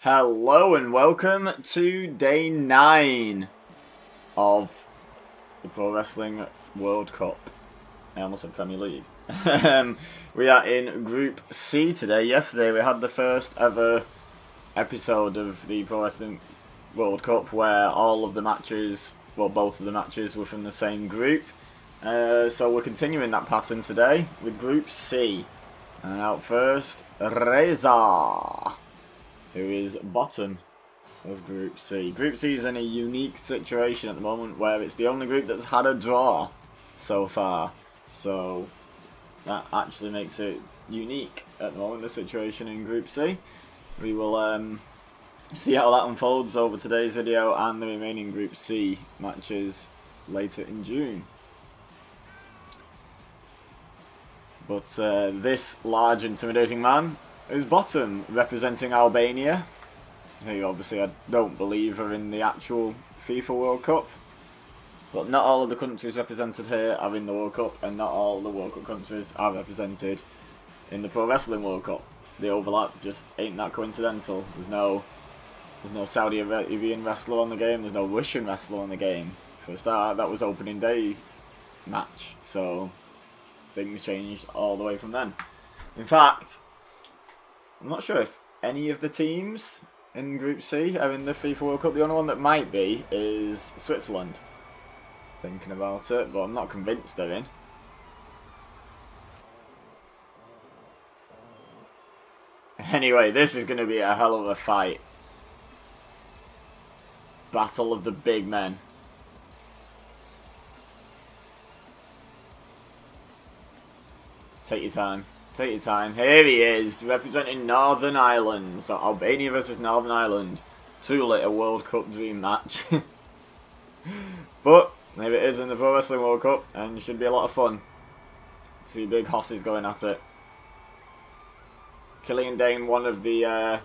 Hello and welcome to day 9 of the Pro Wrestling World Cup. I almost said Premier League. We are in Group C today. Yesterday we had the first ever episode of the Pro Wrestling World Cup where all of the matches, well, both of the matches were from the same group. So we're continuing that pattern today with Group C. And out first, Rezar, who is bottom of Group C. Group C is in a unique situation at the moment where it's the only group that's had a draw so far. So that actually makes it unique at the moment, the situation in Group C. We will see how that unfolds over today's video and the remaining Group C matches later in June. But this large intimidating man is bottom, representing Albania, who obviously I don't believe are in the actual FIFA World Cup. But not all of the countries represented here are in the World Cup, and not all the World Cup countries are represented in the Pro Wrestling World Cup. The overlap just ain't that coincidental. There's no Saudi Arabian wrestler on the game, there's no Russian wrestler on the game. For a start, that was opening day match, so things changed all the way from then. In fact, I'm not sure if any of the teams in Group C are in the FIFA World Cup. The only one that might be is Switzerland. Thinking about it, but I'm not convinced they're in. Anyway, this is going to be a hell of a fight. Battle of the big men. Take your time. Take your time. Here he is, representing Northern Ireland. So Albania versus Northern Ireland. Truly a World Cup dream match. But maybe it is in the Pro Wrestling World Cup, and should be a lot of fun. Two big hosses going at it. Killian Dain, one of the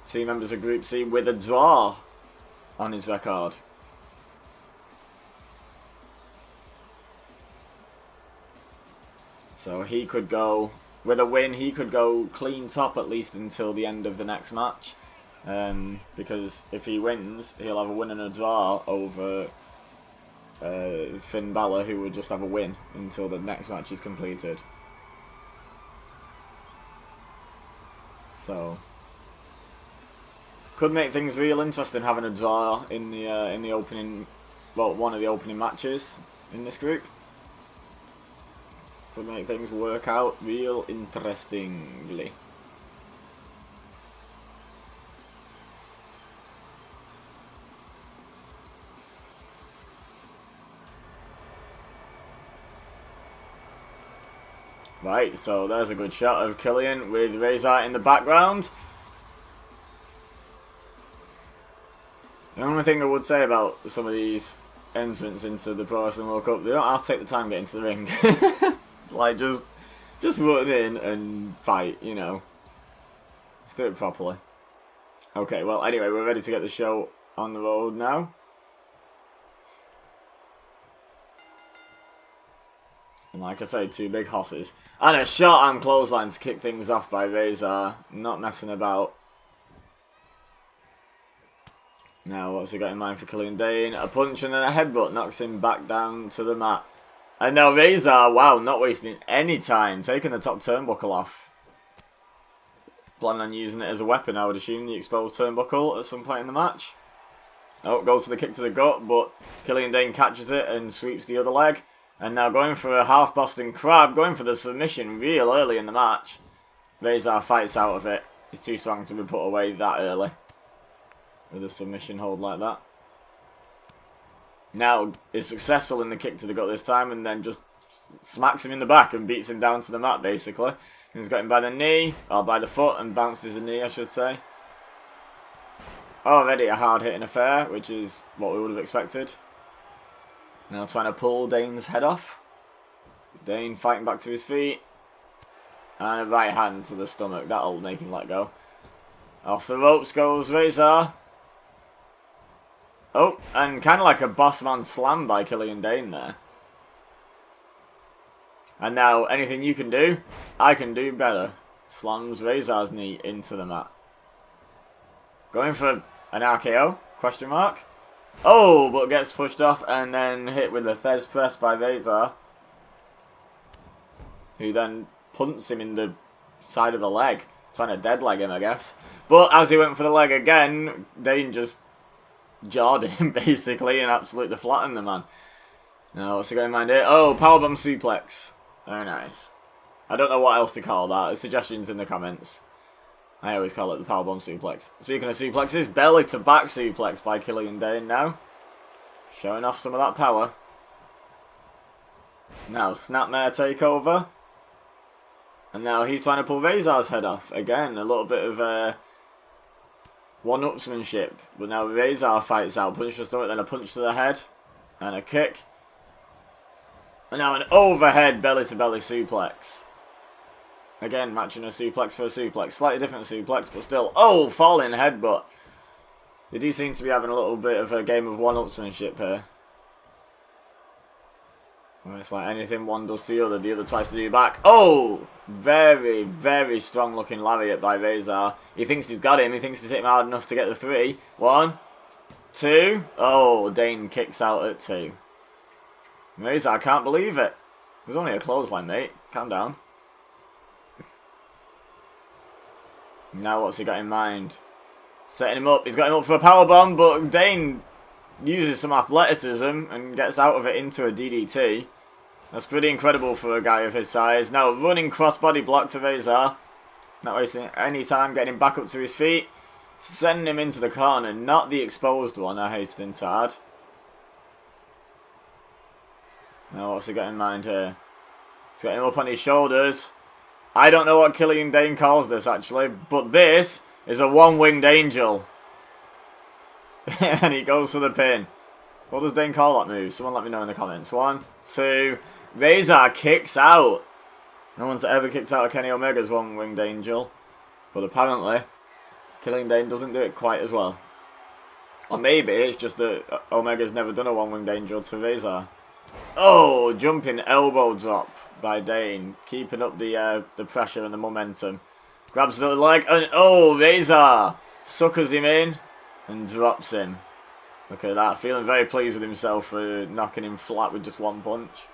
two members of Group C, with a draw on his record. So he could go, with a win, he could go clean top at least until the end of the next match. Because if he wins, he'll have a win and a draw over Finn Bálor, who would just have a win until the next match is completed. So could make things real interesting having a draw in the opening, well, one of the opening matches in this group. Could make things work out real interestingly. Right, so there's a good shot of Killian with Rezar in the background. The only thing I would say about some of these entrants into the Pro Wrestling World Cup, they don't have to take the time getting to the ring. It's like, just run in and fight, you know. Let's do it properly. Okay, well, anyway, we're ready to get the show on the road now. And like I say, two big hosses. And a short-arm clothesline to kick things off by Rezar. Not messing about. Now, what's he got in mind for Killian Dain? A punch and then a headbutt knocks him back down to the mat. And now Rezar, wow, not wasting any time, taking the top turnbuckle off. Planning on using it as a weapon, I would assume, the exposed turnbuckle at some point in the match. Oh, goes for the kick to the gut, but Killian Dain catches it and sweeps the other leg. And now going for a half Boston Crab, going for the submission real early in the match. Rezar fights out of it. He's too strong to be put away that early with a submission hold like that. Now is successful in the kick to the gut this time, and then just smacks him in the back and beats him down to the mat basically. He's got him by the knee, or by the foot, and bounces the knee I should say. Already a hard hitting affair, which is what we would have expected. Now trying to pull Dain's head off. Dain fighting back to his feet. And a right hand to the stomach. That'll make him let go. Off the ropes goes Rezar. Oh, and kind of like a boss man slam by Killian Dain there. And now, anything you can do, I can do better. Slams Rezar's knee into the mat. Going for an RKO? Question mark. Oh, but gets pushed off and then hit with a Fez press by Rezar, who then punts him in the side of the leg. Trying to dead leg him, I guess. But as he went for the leg again, Dain just jawed him, basically, and absolutely flattened the man. Now, what's he got in mind here? Oh, powerbomb suplex. Very nice. I don't know what else to call that. Suggestions in the comments. I always call it the powerbomb suplex. Speaking of suplexes, belly to back suplex by Killian Dain now. Showing off some of that power. Now, snapmare takeover. And now he's trying to pull Rezar's head off. Again, a little bit of one-upsmanship. But now Rezar fights out. Punch to the stomach, then a punch to the head. And a kick. And now an overhead belly-to-belly suplex. Again, matching a suplex for a suplex. Slightly different suplex, but still. Oh, falling headbutt. They do seem to be having a little bit of a game of one-upsmanship here. Well, it's like anything one does to the other tries to do back. Oh! Very, very strong looking lariat by Rezar. He thinks he's got him. He thinks he's hit him hard enough to get the 3. 1, 2. Oh, Dain kicks out at 2. Rezar can't believe it. It was only a clothesline, mate. Calm down. Now what's he got in mind? Setting him up. He's got him up for a powerbomb, but Dain uses some athleticism and gets out of it into a DDT. That's pretty incredible for a guy of his size. Now running crossbody block to Rezar. Not wasting any time, getting him back up to his feet. Sending him into the corner. Not the exposed one, I hasten to add. Now what's he got in mind here? He's got him up on his shoulders. I don't know what Killian Dain calls this actually, but this is a one-winged angel. And he goes for the pin. What does Dain call that move? Someone let me know in the comments. 1, 2. Rezar kicks out. No one's ever kicked out of Kenny Omega's one-winged angel. But apparently, Killian Dain doesn't do it quite as well. Or maybe it's just that Omega's never done a one-winged angel to Rezar. Oh, jumping elbow drop by Dain, keeping up the pressure and the momentum. Grabs the leg and oh, Rezar suckers him in and drops him. Look at that, feeling very pleased with himself for knocking him flat with just one punch.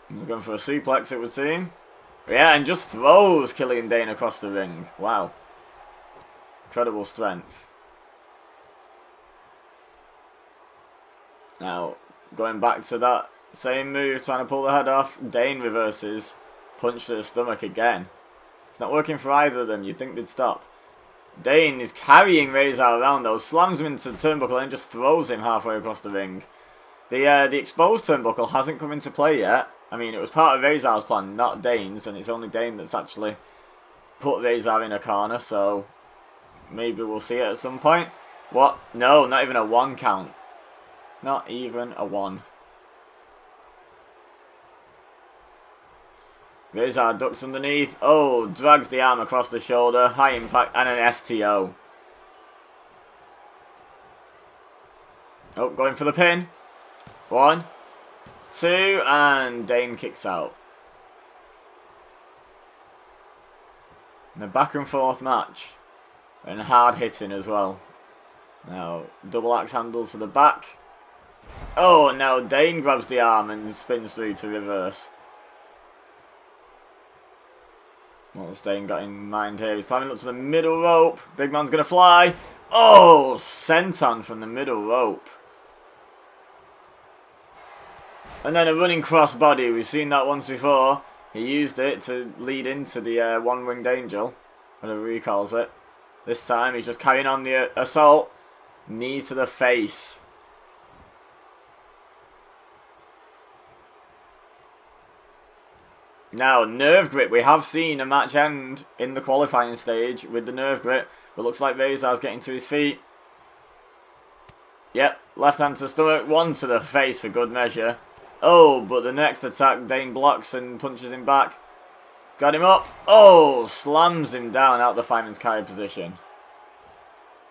He's going for a suplex, it would seem. Yeah, and just throws Killian Dain across the ring. Wow, incredible strength. Now, going back to that same move, trying to pull the head off, Dain reverses, punch to the stomach again. It's not working for either of them, you'd think they'd stop. Dain is carrying Rezar around though, slams him into the turnbuckle and just throws him halfway across the ring. The exposed turnbuckle hasn't come into play yet. I mean, it was part of Rezar's plan, not Dain's, and it's only Dain that's actually put Rezar in a corner, so maybe we'll see it at some point. What? No, not even a 1 count. Not even a 1. Rezar ducks underneath. Oh, drags the arm across the shoulder. High impact and an STO. Oh, going for the pin. 1, 2, and Dain kicks out. And a back and forth match. And hard hitting as well. Now, double axe handle to the back. Oh, now Dain grabs the arm and spins through to reverse. What's Dain got in mind here? He's climbing up to the middle rope. Big man's going to fly. Oh, senton from the middle rope. And then a running crossbody. We've seen that once before. He used it to lead into the one-winged angel, whatever he calls it. This time he's just carrying on the assault. Knee to the face. Now, nerve grip. We have seen a match end in the qualifying stage with the nerve grip. But looks like Rezar's getting to his feet. Yep, left hand to the stomach, 1 to the face for good measure. Oh, but the next attack, Dain blocks and punches him back. He's got him up. Oh, slams him down out the fireman's carry position.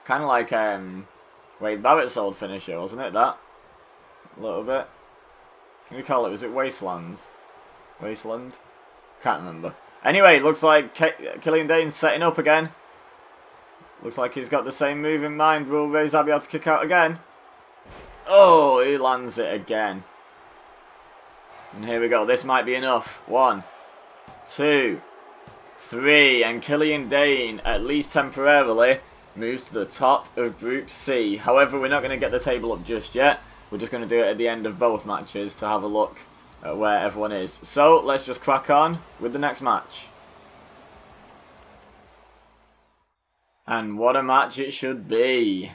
Kind of like Wade Barrett's old finisher, wasn't it, that? A little bit. What do you call it? Was it Wasteland? Wasteland? Can't remember. Anyway, looks like Killian Dain's setting up again. Looks like he's got the same move in mind. Will Rezar be able to kick out again? Oh, he lands it again. And here we go. This might be enough. 1, 2, 3. And Killian Dain, at least temporarily, moves to the top of Group C. However, we're not going to get the table up just yet. We're just going to do it at the end of both matches to have a look at where everyone is. So, let's just crack on with the next match. And what a match it should be.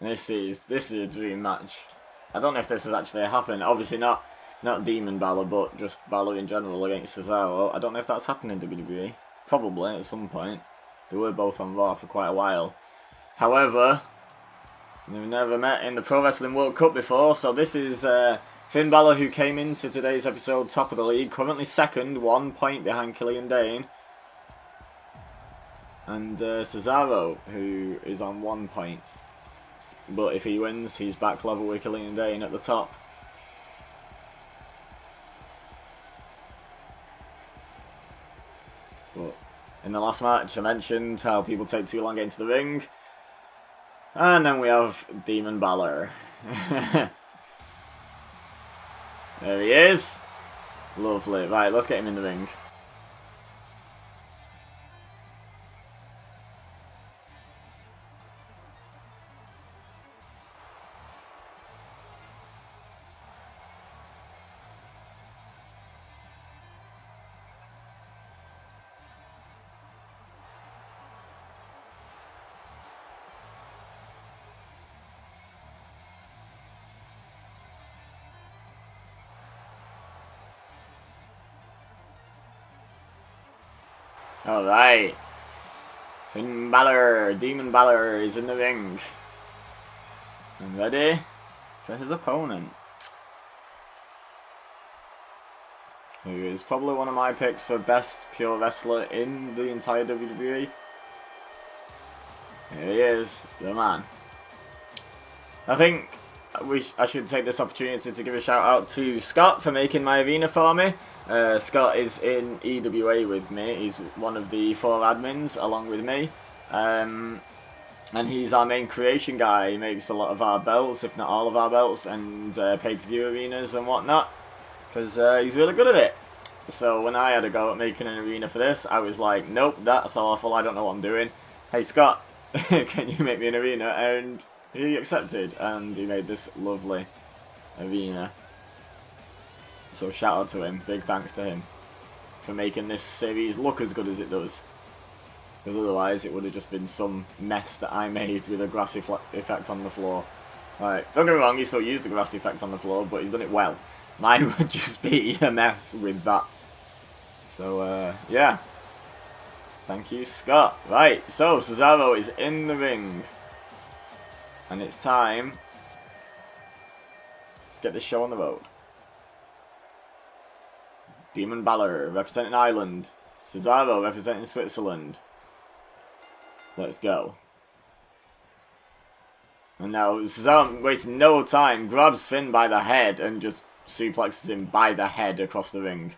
This is a dream match. I don't know if this has actually happened. Obviously not Demon Bálor, but just Bálor in general against Cesaro. I don't know if that's happened in WWE. Probably at some point. They were both on Raw for quite a while. However, they've never met in the Pro Wrestling World Cup before. So this is Finn Bálor, who came into today's episode top of the league. Currently second, 1 point behind Killian Dain. And Cesaro, who is on 1 point. But if he wins, he's back level with Killian Dain at the top. But in the last match, I mentioned how people take too long getting to the ring. And then we have Demon Bálor. There he is. Lovely. Right, let's get him in the ring. Alright. Finn Bálor, Demon Bálor is in the ring. And ready for his opponent. Who is probably one of my picks for best pure wrestler in the entire WWE. Here he is, the man. I think I should take this opportunity to give a shout out to Scott for making my arena for me. Scott is in EWA with me. He's one of the 4 admins along with me. And he's our main creation guy. He makes a lot of our belts, if not all of our belts, and pay-per-view arenas and whatnot. Because he's really good at it. So when I had a go at making an arena for this, I was like, nope, that's awful, I don't know what I'm doing. Hey Scott, can you make me an arena? And he accepted, and he made this lovely arena. So shout out to him, big thanks to him for making this series look as good as it does. Because otherwise it would have just been some mess that I made with a grass effect on the floor. Right, don't get me wrong, he still used the grass effect on the floor, but he's done it well. Mine would just be a mess with that. So, yeah. Thank you, Scott. Right, so Cesaro is in the ring. And it's time. Let's get this show on the road. Demon Bálor representing Ireland. Cesaro representing Switzerland. Let's go. And now Cesaro wastes no time, grabs Finn by the head and just suplexes him by the head across the ring.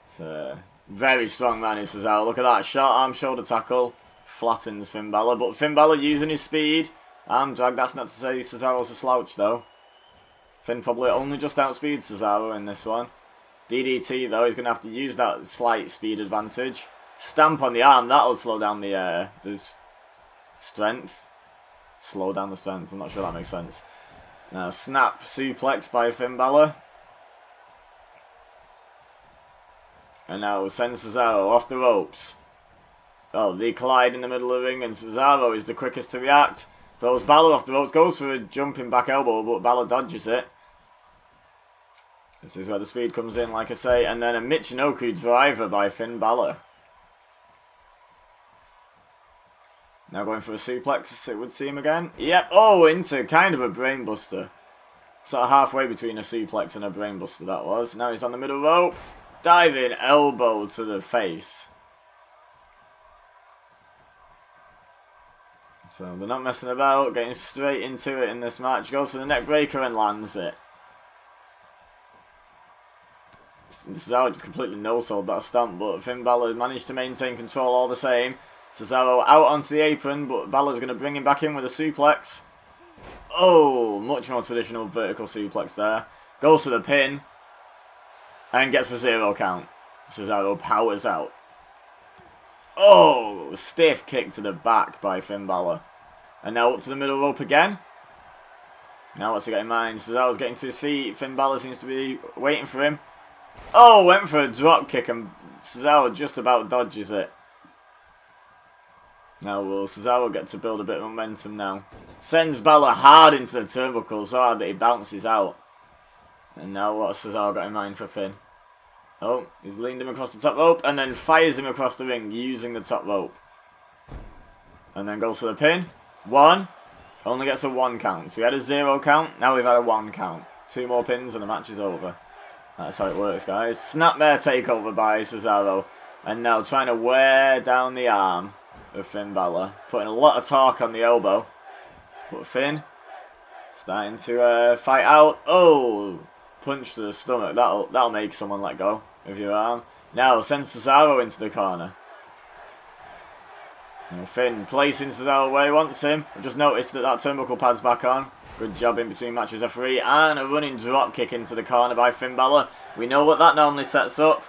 It's a very strong man in Cesaro. Look at that, short arm shoulder tackle. Flattens Finn Bálor, but Finn Bálor using his speed. Arm drag, that's not to say Cesaro's a slouch though. Finn probably only just outspeeds Cesaro in this one. DDT though, he's going to have to use that slight speed advantage. Stamp on the arm, that'll slow down the strength. Slow down the strength, I'm not sure that makes sense. Now, snap suplex by Finn Bálor. And now send Cesaro off the ropes. Oh, they collide in the middle of the ring and Cesaro is the quickest to react. Throws Bálor off the ropes, goes for a jumping back elbow, but Bálor dodges it. This is where the speed comes in, like I say. And then a Michinoku driver by Finn Bálor. Now going for a suplex, it would see him again. Yep, oh, into kind of a brainbuster. Sort of halfway between a suplex and a brainbuster, that was. Now he's on the middle rope. Diving elbow to the face. So they're not messing about, getting straight into it in this match. Goes for the neck breaker and lands it. Cesaro just completely no-sold that stamp, but Finn Bálor managed to maintain control all the same. Cesaro out onto the apron, but Balor's going to bring him back in with a suplex. Oh, much more traditional vertical suplex there. Goes for the pin. And gets a 0 count. Cesaro powers out. Oh, stiff kick to the back by Finn Bálor. And now up to the middle rope again. Now what's he got in mind? Cesaro's getting to his feet. Finn Bálor seems to be waiting for him. Oh, went for a drop kick and Cesaro just about dodges it. Now will Cesaro get to build a bit of momentum now. Sends Bálor hard into the turnbuckle so hard that he bounces out. And now what's Cesaro got in mind for Finn? Oh, he's leaned him across the top rope and then fires him across the ring using the top rope. And then goes for the pin. 1. Only gets a 1 count. So we had a 0 count, now we've had a 1 count. 2 more pins and the match is over. That's how it works, guys. Snapmare takeover by Cesaro. And now trying to wear down the arm of Finn Bálor. Putting a lot of torque on the elbow. But Finn starting to fight out. Oh, punch to the stomach. That'll make someone let go of your arm. Now sends Cesaro into the corner. And Finn placing Cesaro where he wants him. I've just noticed that turnbuckle pad's back on. Good job in between matches, referee. And a running drop kick into the corner by Finn Bálor. We know what that normally sets up.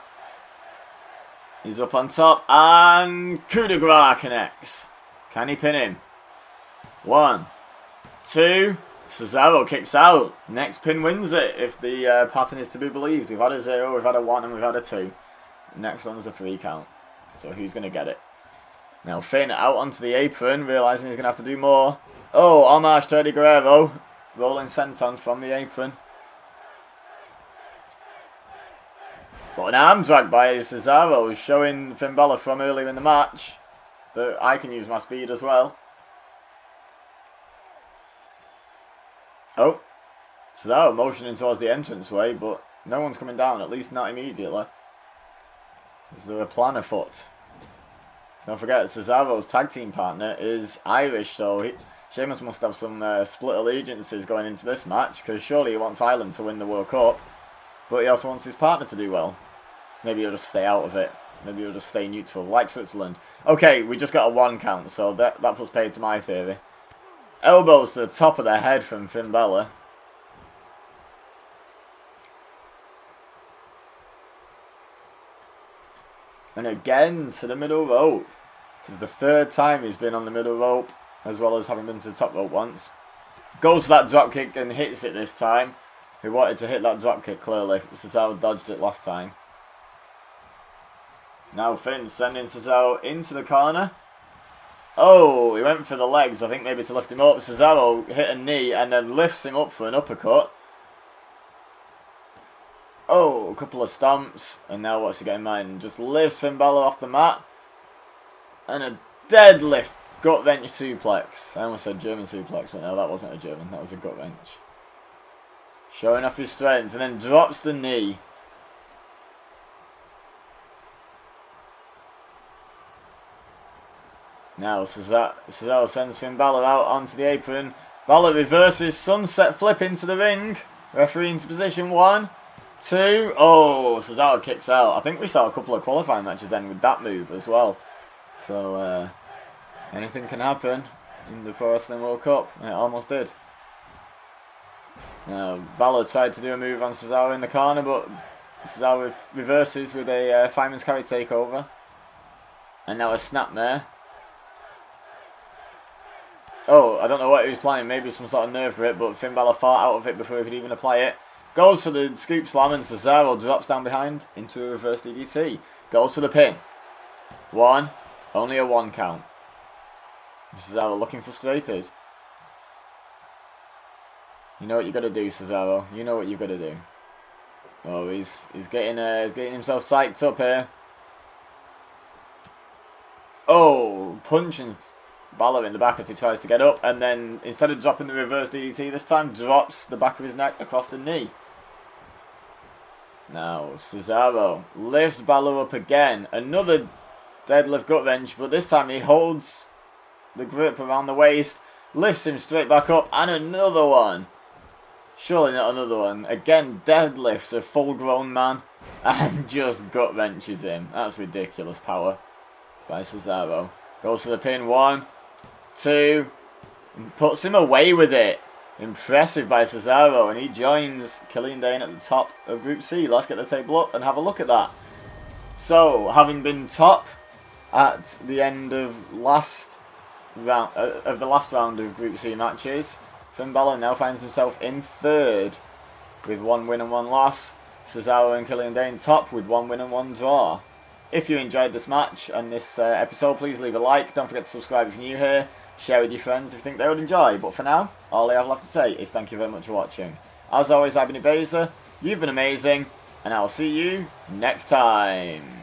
He's up on top. And coup de grace connects. Can he pin him? 1, 2. Cesaro kicks out. Next pin wins it, if the pattern is to be believed. We've had a 0, we've had a 1, and we've had a 2. Next one's a 3 count. So who's going to get it? Now Finn out onto the apron, realising he's going to have to do more. Oh, homage to Eddie Guerrero. Rolling senton from the apron. But an arm drag by Cesaro, showing Finn Bálor from earlier in the match that I can use my speed as well. Oh, Cesaro motioning towards the entranceway, but no one's coming down, at least not immediately. Is there a plan afoot? Don't forget, Cesaro's tag team partner is Irish, so Sheamus must have some split allegiances going into this match, because surely he wants Ireland to win the World Cup, but he also wants his partner to do well. Maybe he'll just stay out of it. Maybe he'll just stay neutral, like Switzerland. Okay, we just got a 1 count, so that puts paid to my theory. Elbows to the top of the head from Finn Bálor. And again to the middle rope. This is the 3rd time he's been on the middle rope, as well as having been to the top rope once. Goes for that dropkick and hits it this time. He wanted to hit that dropkick clearly. Cesaro dodged it last time. Now Finn sending Cesaro into the corner. Oh, he went for the legs, I think maybe to lift him up. Cesaro hit a knee and then lifts him up for an uppercut. Oh, a couple of stomps. And now what's he got in mind? Just lifts Finn Bálor off the mat. And a deadlift gut wrench suplex. I almost said German suplex, but no, that wasn't a German. That was a gut wrench. Showing off his strength and then drops the knee. Now Cesaro sends Finn Bálor out onto the apron. Bálor reverses sunset flip into the ring. Referee into position. 1, 2. Oh, Cesaro kicks out. I think we saw a couple of qualifying matches then with that move as well. So anything can happen in the Pro Wrestling World Cup. And it almost did. Now Bálor tried to do a move on Cesaro in the corner, but Cesaro reverses with a fireman's carry takeover. And now a snapmare. Oh, I don't know what he was planning. Maybe some sort of nerve grip, but Finn Bálor fought out of it before he could even apply it. Goes for the scoop slam and Cesaro drops down behind into a reverse DDT. Goes for the pin. 1. Only a 1 count. Cesaro looking frustrated. You know what you got to do, Cesaro. You know what you got to do. Oh, he's getting himself psyched up here. Oh, punching Bálor in the back as he tries to get up, and then instead of dropping the reverse DDT this time, drops the back of his neck across the knee. Now Cesaro lifts Bálor up again. Another deadlift gut wrench, but this time he holds the grip around the waist, lifts him straight back up, and another one. Surely not another one. Again, deadlifts a full-grown man. and just gut wrenches him. That's ridiculous power by Cesaro. Goes for the pin. 1, 2, and puts him away with it. Impressive by Cesaro, and he joins Killian Dain at the top of Group C. Let's get the table up and have a look at that. So, having been top at the end of the last round of Group C matches, Finn Bálor now finds himself in 3rd with 1 win and 1 loss. Cesaro and Killian Dain top with 1 win and 1 draw. If you enjoyed this match and this episode, please leave a like. Don't forget to subscribe if you're new here. Share with your friends if you think they would enjoy. But for now, all I have left to say is thank you very much for watching. As always, I've been Rezar. You've been amazing, and I will see you next time.